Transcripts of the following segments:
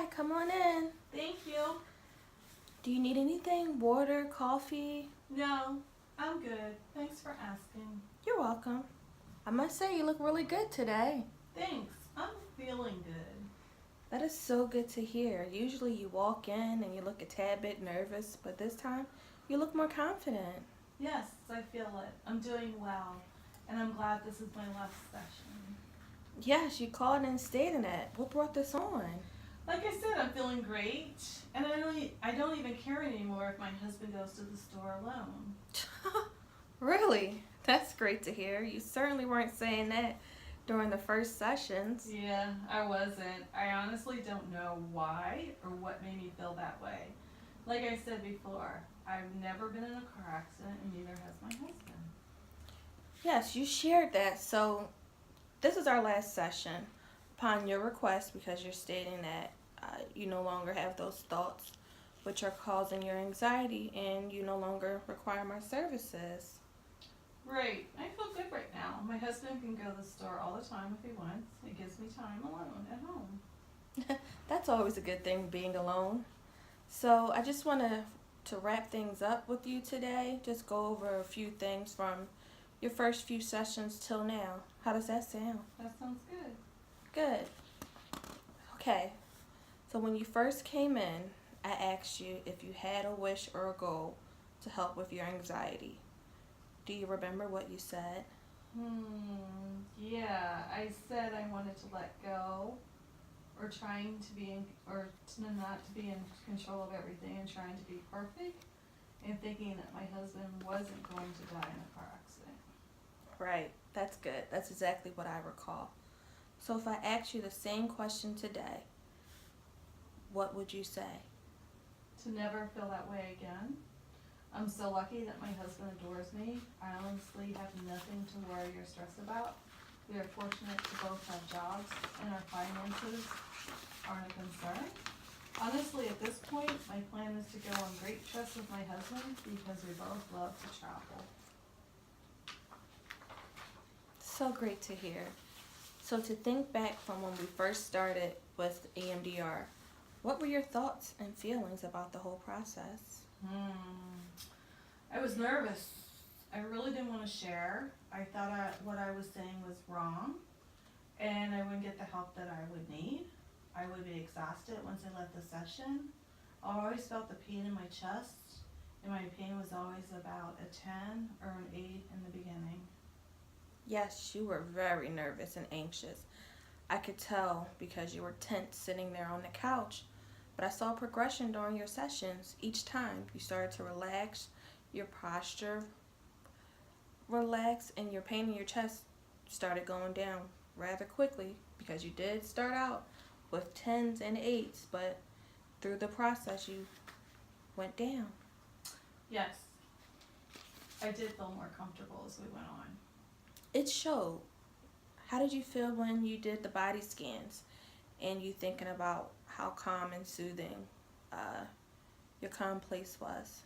Hi, come on in. Thank you. Do you need anything? Water, coffee? No, I'm good. Thanks for asking. You're welcome. I must say, you look really good today. Thanks. I'm feeling good. That is so good to hear. Usually you walk in and you look a tad bit nervous, but this time you look more confident. Yes, I feel it. I'm doing well, and I'm glad this is my last session. Yes, you called and stated that. What brought this on? Like I said, I'm feeling great, and I don't even care anymore if my husband goes to the store alone. Really? That's great to hear. You certainly weren't saying that during the first sessions. Yeah, I wasn't. I honestly don't know why or what made me feel that way. Like I said before, I've never been in a car accident, and neither has my husband. Yes, you shared that. So, this is our last session. Upon your request, because you're stating that you no longer have those thoughts which are causing your anxiety and you no longer require my services. Right. I feel good right now. My husband can go to the store all the time if he wants. It gives me time alone at home. That's always a good thing, being alone. So, I just want to wrap things up with you today. Just go over a few things from your first few sessions till now. How does that sound? That sounds good. Good. Okay. So when you first came in, I asked you if you had a wish or a goal to help with your anxiety. Do you remember what you said? Yeah, I said I wanted to let go or trying to be in, or to not to be in control of everything and trying to be perfect and thinking that my husband wasn't going to die in a car accident. Right. That's good. That's exactly what I recall. So if I asked you the same question today, what would you say? To never feel that way again. I'm so lucky that my husband adores me. I honestly have nothing to worry or stress about. We are fortunate to both have jobs and our finances aren't a concern. Honestly, at this point, my plan is to go on great trips with my husband because we both love to travel. So great to hear. So to think back from when we first started with EMDR, what were your thoughts and feelings about the whole process? I was nervous. I really didn't want to share. I thought what I was saying was wrong and I wouldn't get the help that I would need. I would be exhausted once I left the session. I always felt the pain in my chest, and my pain was always about a 10 or an 8 in the beginning. Yes, you were very nervous and anxious. I could tell because you were tense sitting there on the couch. But I saw progression during your sessions. Each time you started to relax, your posture relaxed, and your pain in your chest started going down rather quickly because you did start out with tens and eights, but through the process you went down. Yes, I did feel more comfortable as we went on. It showed. How did you feel when you did the body scans and you thinking about how calm and soothing uh, your calm place was?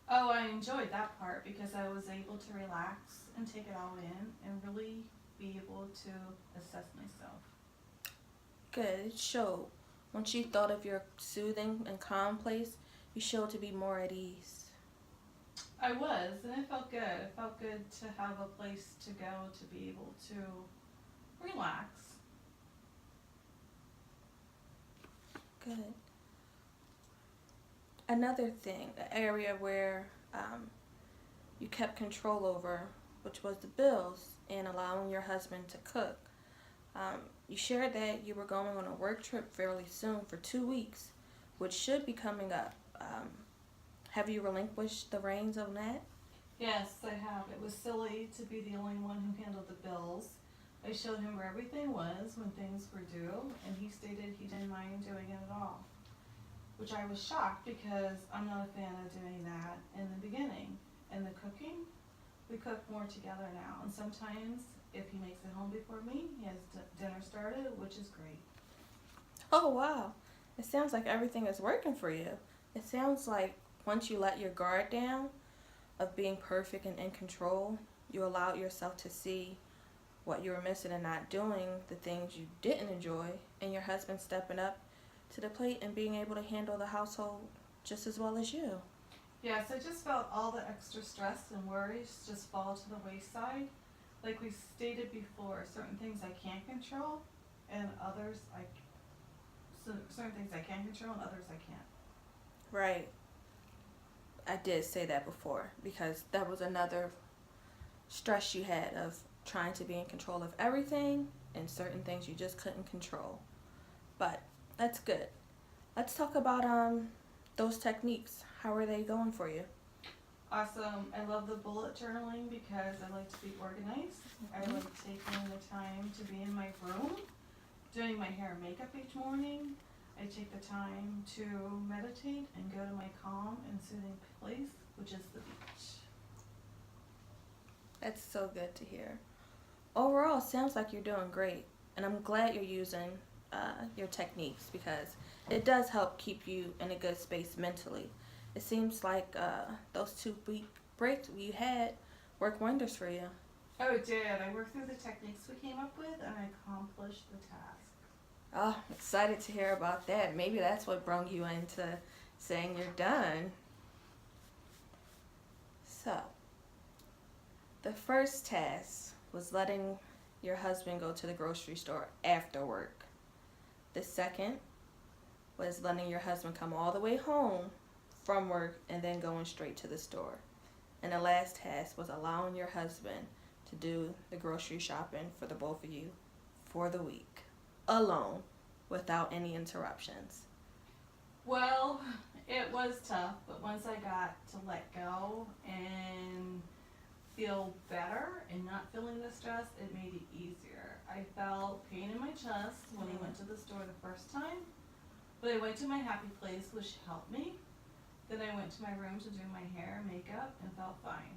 Oh, I enjoyed that part because I was able to relax and take it all in and really be able to assess myself. Good. It showed. Once you thought of your soothing and calm place, you showed to be more at ease. I was, and it felt good. It felt good to have a place to go to be able to relax. Good. Another thing, an area where you kept control over, which was the bills and allowing your husband to cook. You shared that you were going on a work trip fairly soon for 2 weeks, which should be coming up. Have you relinquished the reins on that? Yes, I have. It was silly to be the only one who handled the bills. I showed him where everything was when things were due, and he stated he didn't mind doing it at all. Which I was shocked because I'm not a fan of doing that in the beginning. And the cooking, we cook more together now. And sometimes, if he makes it home before me, he has dinner started, which is great. Oh, wow. It sounds like everything is working for you. It sounds like once you let your guard down of being perfect and in control, you allowed yourself to see what you were missing and not doing, the things you didn't enjoy, and your husband stepping up to the plate and being able to handle the household just as well as you. Yes, I just felt all the extra stress and worries just fall to the wayside. Like we stated before, certain things I can't control, and others certain things I can control and others I can't. Right. I did say that before because that was another stress you had of trying to be in control of everything and certain things you just couldn't control. But that's good. Let's talk about those techniques. How are they going for you? Awesome. I love the bullet journaling because I like to be organized. I like taking the time to be in my room, doing my hair and makeup each morning. I take the time to meditate and go to my calm and soothing place, which is the beach. That's so good to hear. Overall, it sounds like you're doing great, and I'm glad you're using your techniques because it does help keep you in a good space mentally. It seems like those 2 week breaks you had worked wonders for you. Oh, it did. I worked through the techniques we came up with and I accomplished the task. Oh, I'm excited to hear about that. Maybe that's what brought you into saying you're done. So, the first task was letting your husband go to the grocery store after work. The second was letting your husband come all the way home from work and then going straight to the store. And the last task was allowing your husband to do the grocery shopping for the both of you for the week, alone, without any interruptions. Well, it was tough, but once I got to let go and feel better and not feeling the stress, it made it easier. I felt pain in my chest when I went to the store the first time, but I went to my happy place, which helped me. Then I went to my room to do my hair and makeup and felt fine.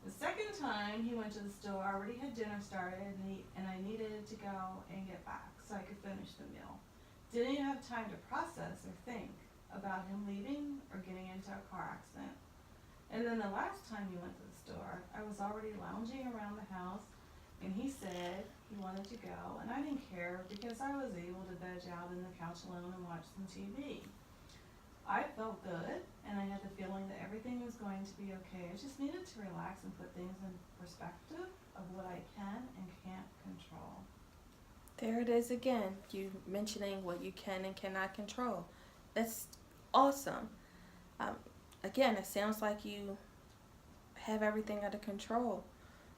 The second time he went to the store, I already had dinner started and I needed to go and get back so I could finish the meal. Didn't even have time to process or think about him leaving or getting into a car accident. And then the last time he went to the store, I was already lounging around the house and he said he wanted to go and I didn't care because I was able to veg out in the couch alone and watch some TV. I felt good and I had the feeling that everything was going to be okay. I just needed to relax and put things in perspective of what I can and can't control. There it is again, you mentioning what you can and cannot control. That's awesome. Again, it sounds like you have everything under control.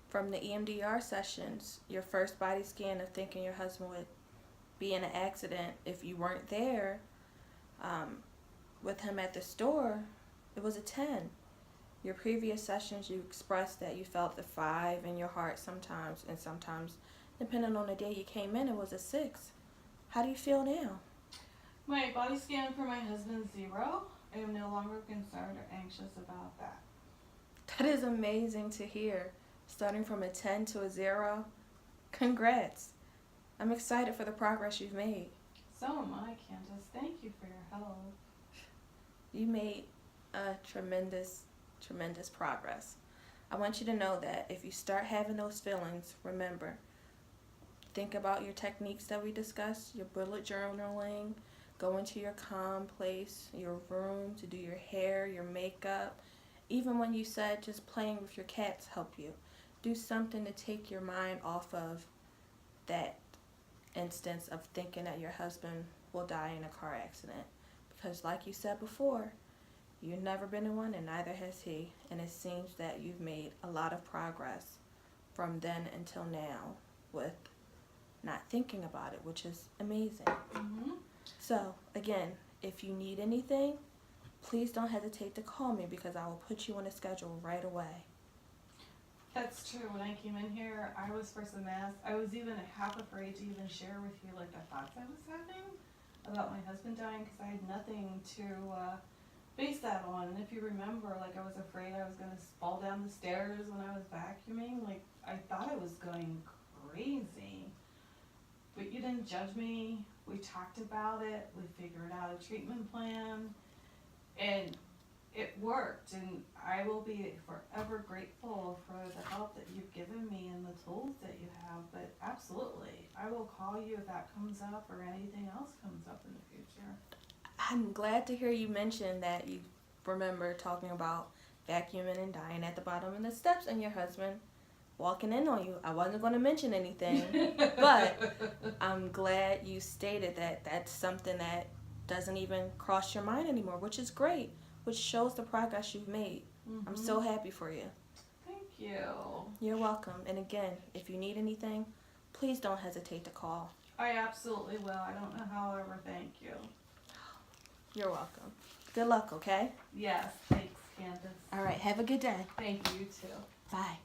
From the EMDR sessions, your first body scan of thinking your husband would be in an accident if you weren't there, with him at the store, it was a 10. Your previous sessions, you expressed that you felt the 5 in your heart sometimes, and sometimes, depending on the day you came in, it was a 6. How do you feel now? My body scan for my husband's 0. I am no longer concerned or anxious about that. That is amazing to hear. Starting from a 10 to a 0, congrats. I'm excited for the progress you've made. So am I, Candace. Thank you for your help. You made a tremendous progress. I want you to know that if you start having those feelings, remember, think about your techniques that we discussed, your bullet journaling, go into your calm place, your room to do your hair, your makeup. Even when you said just playing with your cats help you. Do something to take your mind off of that instance of thinking that your husband will die in a car accident. Because like you said before, you've never been in one and neither has he. And it seems that you've made a lot of progress from then until now with not thinking about it, which is amazing. Mm-hmm. So, again, if you need anything, please don't hesitate to call me because I will put you on a schedule right away. That's true. When I came in here, I was first a mess. I was even half afraid to even share with you like the thoughts I was having about my husband dying because I had nothing to base that on. And if you remember, like I was afraid I was going to fall down the stairs when I was vacuuming. Like I thought I was going crazy. But you didn't judge me. We talked about it. We figured out a treatment plan. And it worked, and I will be forever grateful for the help that you've given me and the tools that you have. But absolutely, I will call you if that comes up or anything else comes up in the future. I'm glad to hear you mention that you remember talking about vacuuming and dying at the bottom of the steps and your husband walking in on you. I wasn't going to mention anything, but I'm glad you stated that that's something that doesn't even cross your mind anymore, which is great, which shows the progress you've made. I'm so happy for you. Thank you. You're welcome. And again, if you need anything, please don't hesitate to call. I absolutely will. I don't know how I'll ever thank you. You're welcome. Good luck, okay? Yes, thanks, Candace. All right, have a good day. Thank you, you too. Bye.